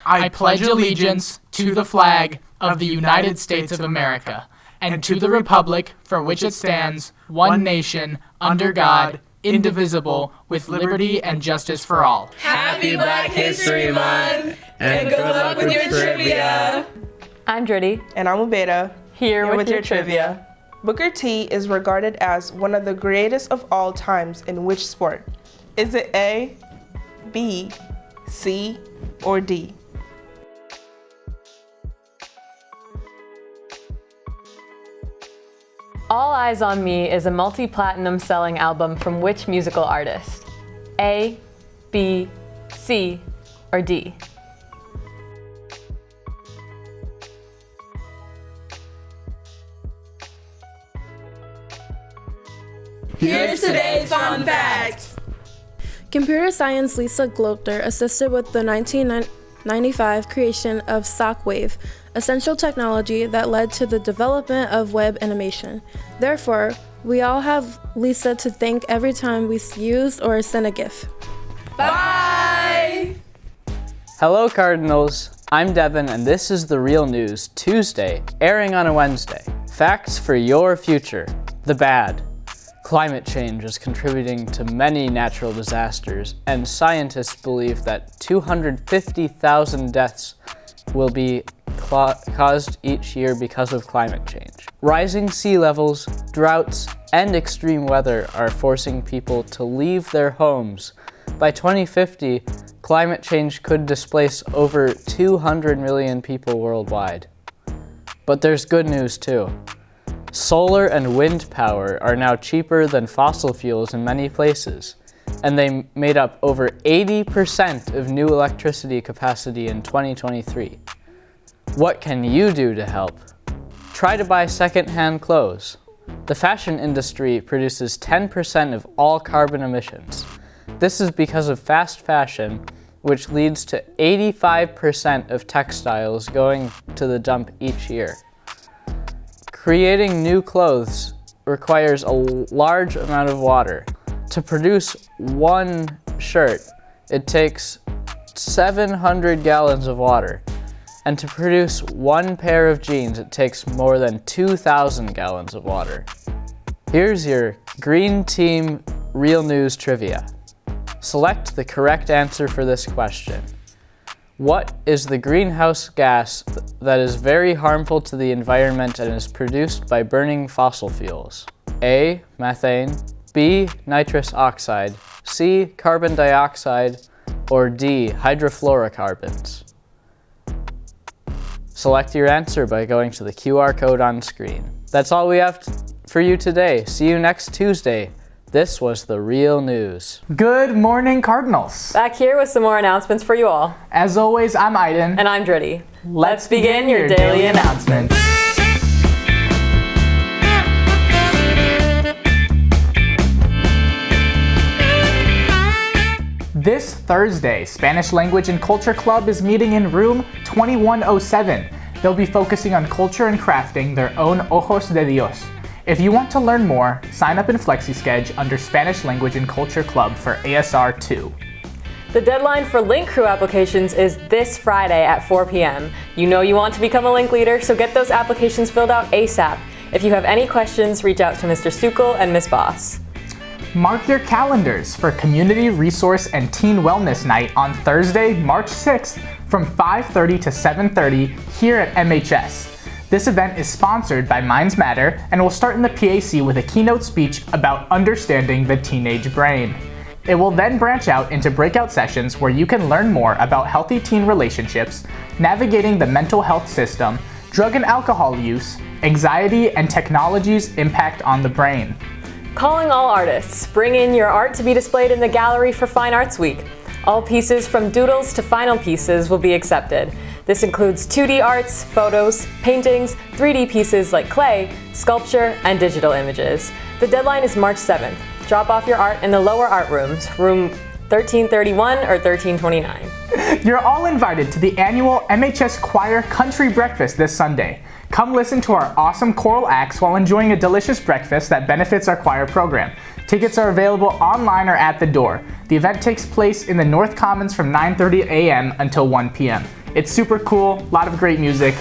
I pledge allegiance to the flag of the United States of America and to the republic for which it stands, one nation, under God, indivisible, with liberty and justice for all. Happy Black History Month, and good luck with your trivia. I'm Dritty. And I'm Ubeda. Here with your trivia. Booker T is regarded as one of the greatest of all times in which sport? Is it A, B, C, or D? All Eyes on Me is a multi-platinum selling album from which musical artist? A, B, C, or D? Here's today's fun fact. Computer science Lisa Glother assisted with the 1995 creation of Shockwave, essential technology that led to the development of web animation. Therefore, we all have Lisa to thank every time we use or send a GIF. Bye! Hello Cardinals, I'm Devin and this is The Real News Tuesday, airing on a Wednesday. Facts for your future. The bad. Climate change is contributing to many natural disasters, and scientists believe that 250,000 deaths will be caused each year because of climate change. Rising sea levels, droughts, and extreme weather are forcing people to leave their homes. By 2050, climate change could displace over 200 million people worldwide. But there's good news too. Solar and wind power are now cheaper than fossil fuels in many places, and they made up over 80% of new electricity capacity in 2023. What can you do to help? Try to buy second-hand clothes. The fashion industry produces 10% of all carbon emissions. This is because of fast fashion, which leads to 85% of textiles going to the dump each year. Creating new clothes requires a large amount of water. To produce one shirt, it takes 700 gallons of water. And to produce one pair of jeans, it takes more than 2,000 gallons of water. Here's your Green Team Real News Trivia. Select the correct answer for this question. What is the greenhouse gas that is very harmful to the environment and is produced by burning fossil fuels? A, methane, B, nitrous oxide, C, carbon dioxide, or D, hydrofluorocarbons? Select your answer by going to the QR code on screen. That's all we have for you today. See you next Tuesday. This was The Real News. Good morning, Cardinals. Back here with some more announcements for you all. As always, I'm Aiden. And I'm Dritty. Let's begin your daily announcements. This Thursday, Spanish Language and Culture Club is meeting in room 2107. They'll be focusing on culture and crafting their own Ojos de Dios. If you want to learn more, sign up in FlexiSketch under Spanish Language and Culture Club for ASR 2. The deadline for Link Crew applications is this Friday at 4 p.m. You know you want to become a Link leader, so get those applications filled out ASAP. If you have any questions, reach out to Mr. Sukal and Ms. Boss. Mark your calendars for Community Resource and Teen Wellness Night on Thursday, March 6th from 5:30 to 7:30 here at MHS. This event is sponsored by Minds Matter and will start in the PAC with a keynote speech about understanding the teenage brain. It will then branch out into breakout sessions where you can learn more about healthy teen relationships, navigating the mental health system, drug and alcohol use, anxiety, and technology's impact on the brain. Calling all artists. Bring in your art to be displayed in the gallery for Fine Arts Week. All pieces from doodles to final pieces will be accepted. This includes 2D arts, photos, paintings, 3D pieces like clay, sculpture, and digital images. The deadline is March 7th. Drop off your art in the lower art rooms, room 1331 or 1329. You're all invited to the annual MHS Choir Country Breakfast this Sunday. Come listen to our awesome choral acts while enjoying a delicious breakfast that benefits our choir program. Tickets are available online or at the door. The event takes place in the North Commons from 9:30 a.m. until 1 p.m. It's super cool, a lot of great music.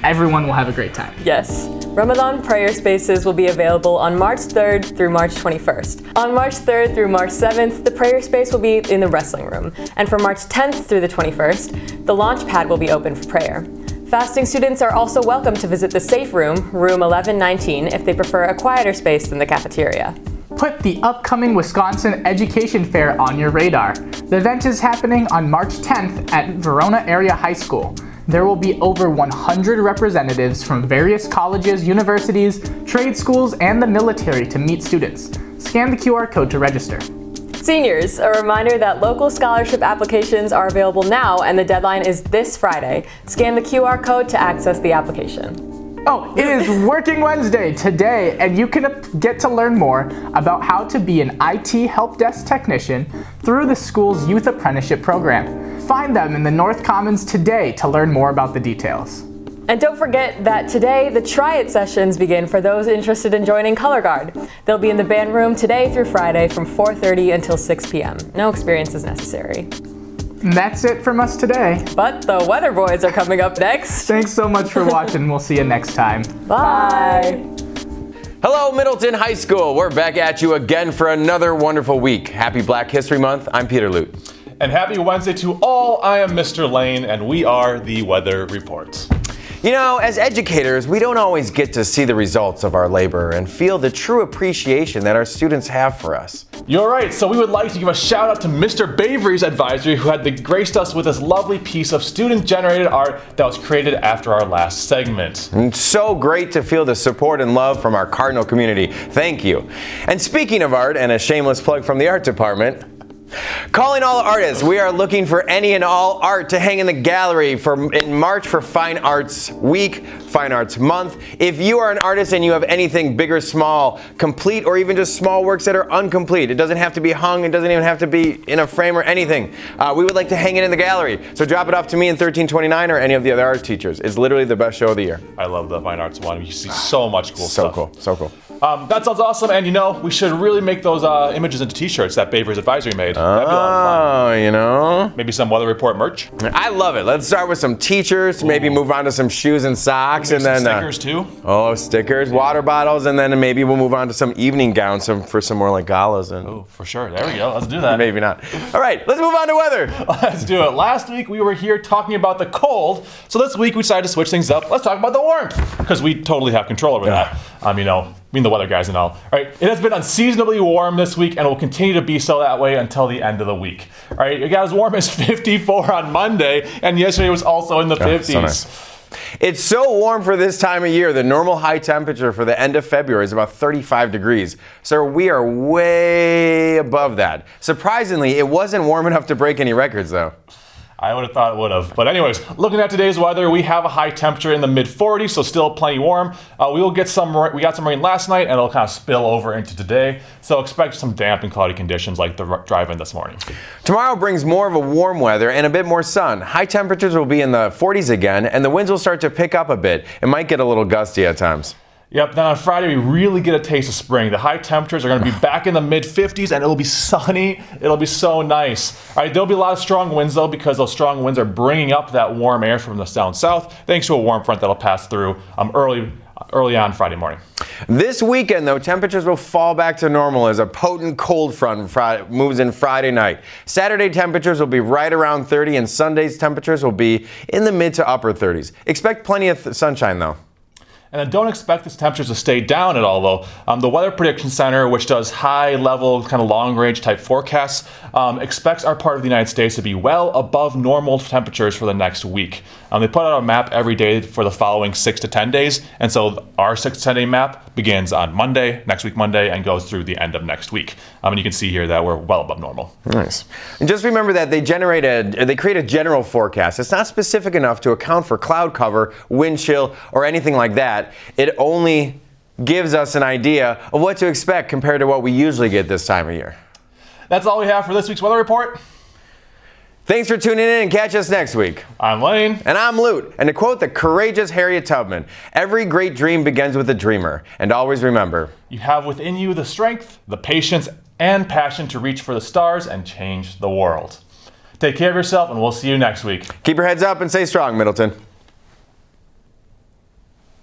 Everyone will have a great time. Yes. Ramadan prayer spaces will be available on March 3rd through March 21st. On March 3rd through March 7th, the prayer space will be in the wrestling room. And from March 10th through the 21st, the launch pad will be open for prayer. Fasting students are also welcome to visit the safe room, room 1119, if they prefer a quieter space than the cafeteria. Put the upcoming Wisconsin Education Fair on your radar. The event is happening on March 10th at Verona Area High School. There will be over 100 representatives from various colleges, universities, trade schools, and the military to meet students. Scan the QR code to register. Seniors, a reminder that local scholarship applications are available now and the deadline is this Friday. Scan the QR code to access the application. Oh, it is Working Wednesday today, and you can get to learn more about how to be an IT help desk technician through the school's youth apprenticeship program. Find them in the North Commons today to learn more about the details. And don't forget that today the Try It sessions begin for those interested in joining Color Guard. They'll be in the band room today through Friday from 4:30 until 6 p.m. No experience is necessary. And that's it from us today. But the Weather Boys are coming up next. Thanks so much for watching. We'll see you next time. Bye. Hello, Middleton High School. We're back at you again for another wonderful week. Happy Black History Month. I'm Peter Lute. And happy Wednesday to all. I am Mr. Lane, and we are the Weather Report. You know, as educators, we don't always get to see the results of our labor and feel the true appreciation that our students have for us. You're right, so we would like to give a shout out to Mr. Bavery's advisory, who had graced us with this lovely piece of student-generated art that was created after our last segment. It's so great to feel the support and love from our Cardinal community. Thank you. And speaking of art, and a shameless plug from the art department, calling all artists, we are looking for any and all art to hang in the gallery in March for Fine Arts Week, Fine Arts Month. If you are an artist and you have anything big or small, complete or even just small works that are incomplete, it doesn't have to be hung, it doesn't even have to be in a frame or anything. We would like to hang it in the gallery. So drop it off to me in 1329 or any of the other art teachers. It's literally the best show of the year. I love the Fine Arts one. You see so much cool stuff. So cool. That sounds awesome, and you know, we should really make those images into t-shirts that Bavery's advisory made. That'd be a lot of fun. You know? Maybe some Weather Report merch. I love it. Let's start with some t-shirts, maybe move on to some shoes and socks, Maybe and some then stickers too. Oh, stickers, water bottles, and then maybe we'll move on to some evening gowns for some more like galas. And Oh, for sure. There we go. Let's do that. maybe not. All right, let's move on to weather. Let's do it. Last week we were here talking about the cold, so this week we decided to switch things up. Let's talk about the warmth, because we totally have control over that. You know, the weather guys and all. All right, it has been unseasonably warm this week and will continue to be so that way until the end of the week. All right, it got as warm as 54 on Monday, and yesterday was also in the 50s. So nice. It's so warm for this time of year. The normal high temperature for the end of February is about 35 degrees. So we are way above that. Surprisingly, it wasn't warm enough to break any records though. I would have thought it would have. But anyways, looking at today's weather, we have a high temperature in the mid-40s, so still plenty warm. We got some rain last night, and it'll kind of spill over into today. So expect some damp and cloudy conditions like the drive-in this morning. Tomorrow brings more of a warm weather and a bit more sun. High temperatures will be in the 40s again, and the winds will start to pick up a bit. It might get a little gusty at times. Yep, then on Friday we really get a taste of spring. The high temperatures are going to be back in the mid-50s and it'll be sunny. It'll be so nice. All right, there'll be a lot of strong winds though, because those strong winds are bringing up that warm air from the down south thanks to a warm front that'll pass through early on Friday morning. This weekend though, temperatures will fall back to normal as a potent cold front moves in Friday night. Saturday temperatures will be right around 30 and Sunday's temperatures will be in the mid to upper 30s. Expect plenty of sunshine though. And then don't expect these temperatures to stay down at all, though. The Weather Prediction Center, which does high-level, kind of long-range type forecasts, expects our part of the United States to be well above normal temperatures for the next week. They put out a map every day for the following 6 to 10 days, and so our 6 to 10 day map begins on next week Monday, and goes through the end of next week. And you can see here that we're well above normal. Nice. And just remember that they create a general forecast. It's not specific enough to account for cloud cover, wind chill, or anything like that. It only gives us an idea of what to expect compared to what we usually get this time of year. That's all we have for this week's weather report. Thanks for tuning in and catch us next week. I'm Lane. And I'm Lute. And to quote the courageous Harriet Tubman, every great dream begins with a dreamer. And always remember, you have within you the strength, the patience, and passion to reach for the stars and change the world. Take care of yourself, and we'll see you next week. Keep your heads up and stay strong, Middleton.